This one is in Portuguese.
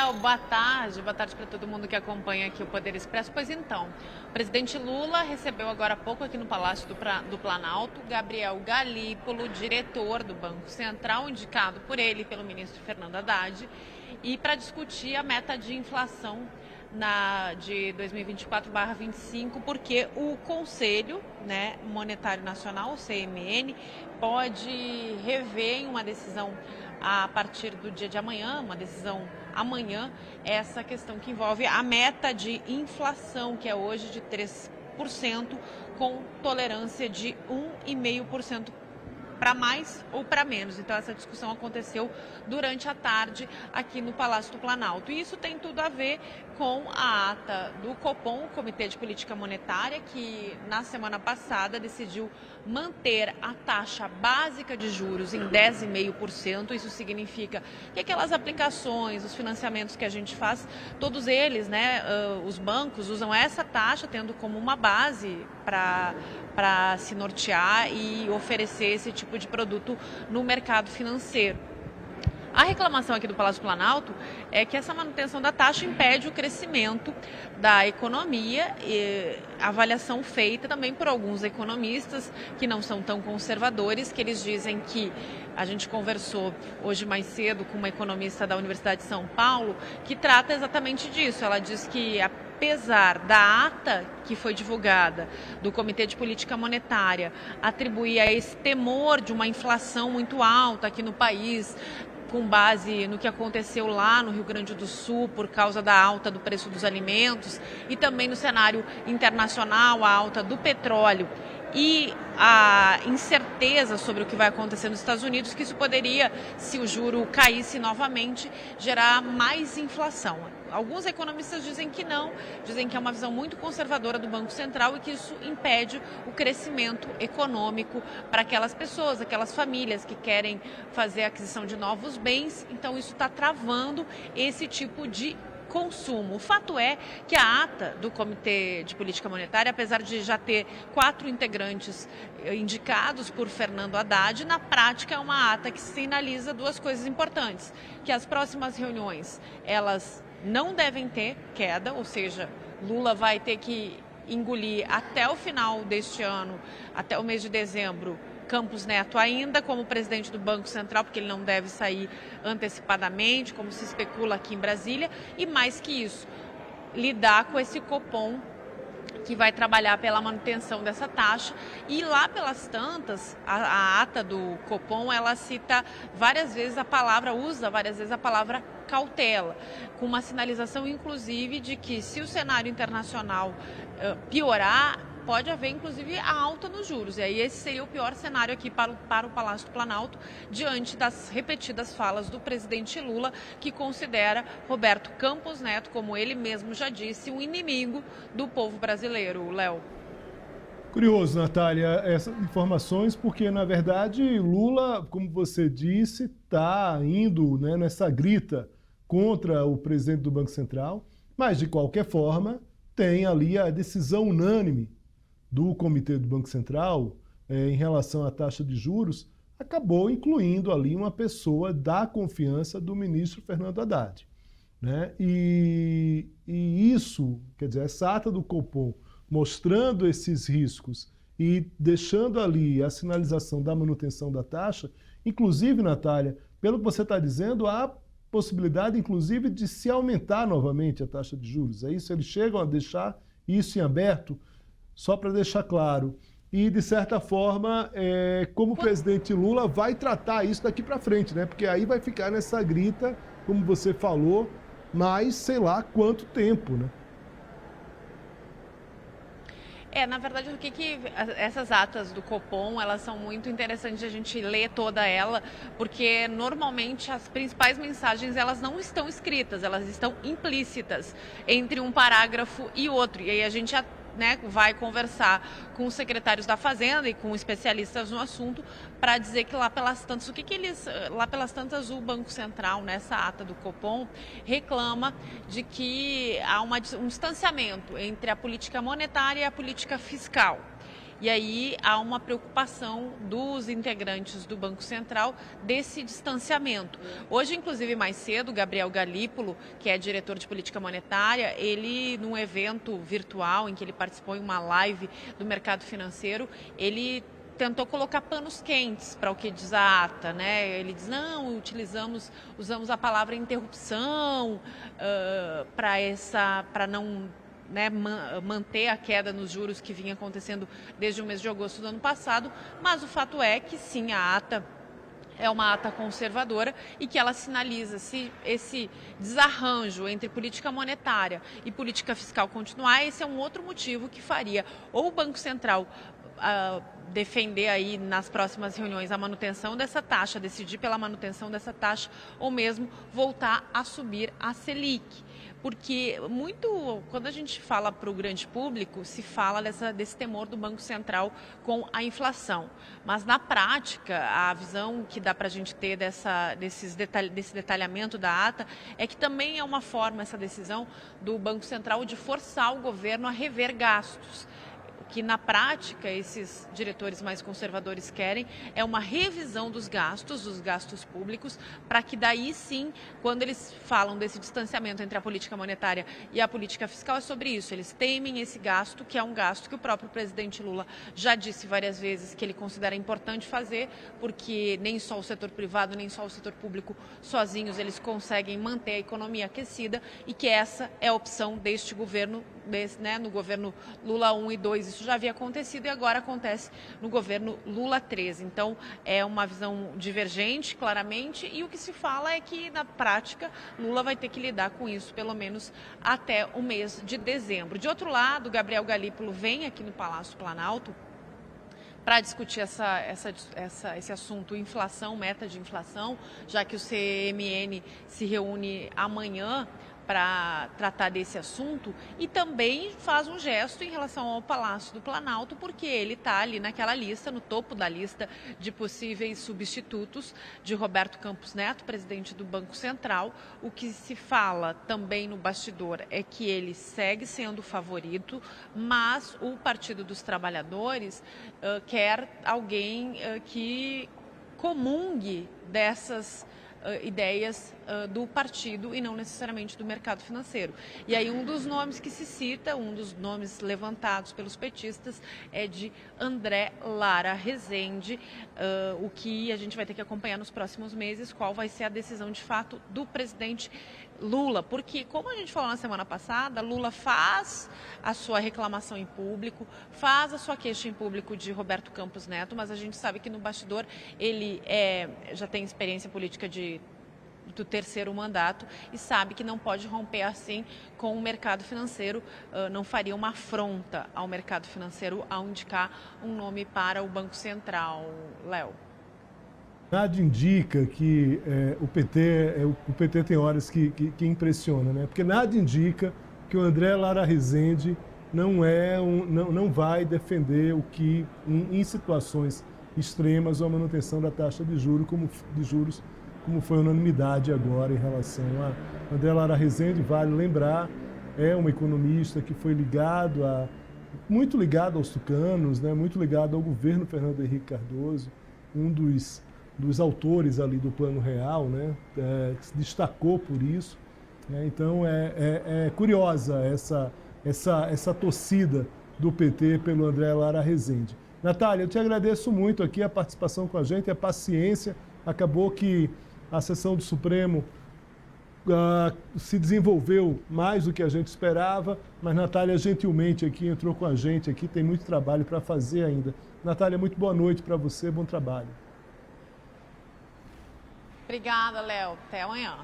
Léo, boa tarde para todo mundo que acompanha aqui o Poder Expresso. Pois então, o presidente Lula recebeu agora há pouco aqui no Palácio do Planalto Gabriel Galípolo, diretor do Banco Central, indicado por ele e pelo ministro Fernando Haddad, e para discutir a meta de inflação de 2024/25, porque o Conselho Monetário Nacional, o CMN, pode rever em uma decisão a partir do dia de amanhã, uma decisão amanhã, essa questão que envolve a meta de inflação, que é hoje de 3%, com tolerância de 1,5% para mais ou para menos. Então essa discussão aconteceu durante a tarde aqui no Palácio do Planalto. E isso tem tudo a ver com a ata do Copom, Comitê de Política Monetária, que na semana passada decidiu manter a taxa básica de juros em 10,5%. Isso significa que aquelas aplicações, os financiamentos que a gente faz, todos eles, os bancos usam essa taxa tendo como uma base para se nortear e oferecer esse tipo de produto no mercado financeiro. A reclamação aqui do Palácio do Planalto é que essa manutenção da taxa impede o crescimento da economia, e a avaliação feita também por alguns economistas que não são tão conservadores, que eles dizem que, a gente conversou hoje mais cedo com uma economista da Universidade de São Paulo, que trata exatamente disso. Ela diz que apesar da ata que foi divulgada do Comitê de Política Monetária atribuir a esse temor de uma inflação muito alta aqui no país, com base no que aconteceu lá no Rio Grande do Sul por causa da alta do preço dos alimentos e também no cenário internacional, a alta do petróleo e a incerteza sobre o que vai acontecer nos Estados Unidos, que isso poderia, se o juro caísse novamente, gerar mais inflação. Alguns economistas dizem que não, dizem que é uma visão muito conservadora do Banco Central e que isso impede o crescimento econômico para aquelas pessoas, aquelas famílias que querem fazer a aquisição de novos bens. Então isso está travando esse tipo de consumo. O fato é que a ata do Comitê de Política Monetária, apesar de já ter 4 integrantes indicados por Fernando Haddad, na prática é uma ata que sinaliza 2 coisas importantes: que as próximas reuniões, elas não devem ter queda, ou seja, Lula vai ter que engolir até o final deste ano, até o mês de dezembro, Campos Neto ainda como presidente do Banco Central, porque ele não deve sair antecipadamente, como se especula aqui em Brasília, e mais que isso, lidar com esse Copom que vai trabalhar pela manutenção dessa taxa. E lá pelas tantas, a ata do Copom, ela cita várias vezes usa várias vezes a palavra cautela, com uma sinalização inclusive de que se o cenário internacional piorar, pode haver, inclusive, a alta nos juros. E aí esse seria o pior cenário aqui para o Palácio do Planalto, diante das repetidas falas do presidente Lula, que considera Roberto Campos Neto, como ele mesmo já disse, um inimigo do povo brasileiro. Léo. Curioso, Natália, essas informações, porque, na verdade, Lula, como você disse, está indo nessa grita contra o presidente do Banco Central, mas, de qualquer forma, tem ali a decisão unânime do Comitê do Banco Central em relação à taxa de juros, acabou incluindo ali uma pessoa da confiança do ministro Fernando Haddad. E isso, quer dizer, essa ata do Copom mostrando esses riscos e deixando ali a sinalização da manutenção da taxa, inclusive, Natália, pelo que você está dizendo, há possibilidade, inclusive, de se aumentar novamente a taxa de juros. É isso? Eles chegam a deixar isso em aberto? Só para deixar claro. E, de certa forma, como o presidente Lula vai tratar isso daqui para frente, Porque aí vai ficar nessa grita, como você falou, mais sei lá quanto tempo, Na verdade, o que essas atas do Copom, elas são muito interessantes a gente ler toda ela, porque normalmente as principais mensagens, elas não estão escritas, elas estão implícitas entre um parágrafo e outro. E aí a gente já vai conversar com os secretários da Fazenda e com especialistas no assunto para dizer que lá pelas tantas, lá pelas tantas o Banco Central, nessa ata do Copom, reclama de que há um distanciamento entre a política monetária e a política fiscal. E aí há uma preocupação dos integrantes do Banco Central desse distanciamento. Hoje, inclusive, mais cedo, Gabriel Galípolo, que é diretor de política monetária, ele, num evento virtual em que ele participou em uma live do mercado financeiro, ele tentou colocar panos quentes para o que diz a ata, né? Ele diz, não, usamos a palavra interrupção para não, né, manter a queda nos juros que vinha acontecendo desde o mês de agosto do ano passado, mas o fato é que sim, a ata é uma ata conservadora e que ela sinaliza, se esse desarranjo entre política monetária e política fiscal continuar, esse é um outro motivo que faria ou o Banco Central defender aí nas próximas reuniões a manutenção dessa taxa, decidir pela manutenção dessa taxa, ou mesmo voltar a subir a Selic. Porque quando a gente fala para o grande público, se fala desse temor do Banco Central com a inflação. Mas na prática, a visão que dá para a gente ter desse detalhamento da ata é que também é uma forma, essa decisão do Banco Central, de forçar o governo a rever gastos. Que na prática esses diretores mais conservadores querem é uma revisão dos gastos públicos, para que daí sim, quando eles falam desse distanciamento entre a política monetária e a política fiscal, é sobre isso. Eles temem esse gasto, que é um gasto que o próprio presidente Lula já disse várias vezes que ele considera importante fazer, porque nem só o setor privado, nem só o setor público sozinhos eles conseguem manter a economia aquecida, e que essa é a opção deste governo, né, no governo Lula 1 e 2, isso já havia acontecido e agora acontece no governo Lula 3. Então, é uma visão divergente, claramente, e o que se fala é que, na prática, Lula vai ter que lidar com isso, pelo menos até o mês de dezembro. De outro lado, Gabriel Galípolo vem aqui no Palácio Planalto para discutir esse assunto, inflação, meta de inflação, já que o CMN se reúne amanhã para tratar desse assunto, e também faz um gesto em relação ao Palácio do Planalto, porque ele está ali naquela lista, no topo da lista de possíveis substitutos de Roberto Campos Neto, presidente do Banco Central. O que se fala também no bastidor é que ele segue sendo o favorito, mas o Partido dos Trabalhadores quer alguém que comungue dessas ideias do partido e não necessariamente do mercado financeiro. E aí um dos nomes que se cita, um dos nomes levantados pelos petistas é de André Lara Rezende, o que a gente vai ter que acompanhar nos próximos meses, qual vai ser a decisão de fato do presidente Lula, porque, como a gente falou na semana passada, Lula faz a sua reclamação em público, faz a sua queixa em público de Roberto Campos Neto, mas a gente sabe que no bastidor ele já tem experiência política do terceiro mandato e sabe que não pode romper assim com o mercado financeiro, não faria uma afronta ao mercado financeiro ao indicar um nome para o Banco Central. Léo. Nada indica que o PT tem horas que impressiona, né? Porque nada indica que o André Lara Rezende não vai defender o que, em situações extremas, a manutenção da taxa de juros, como foi unanimidade agora em relação a André Lara Rezende. Vale lembrar, é um economista que foi muito ligado aos tucanos, né? Muito ligado ao governo Fernando Henrique Cardoso, um dos autores ali do Plano Real, né? Que se destacou por isso. Então, é curiosa essa torcida do PT pelo André Lara Rezende. Natália, eu te agradeço muito aqui a participação com a gente, a paciência. Acabou que a sessão do Supremo se desenvolveu mais do que a gente esperava, mas Natália gentilmente aqui entrou com a gente aqui, tem muito trabalho para fazer ainda. Natália, muito boa noite para você, bom trabalho. Obrigada, Léo. Até amanhã.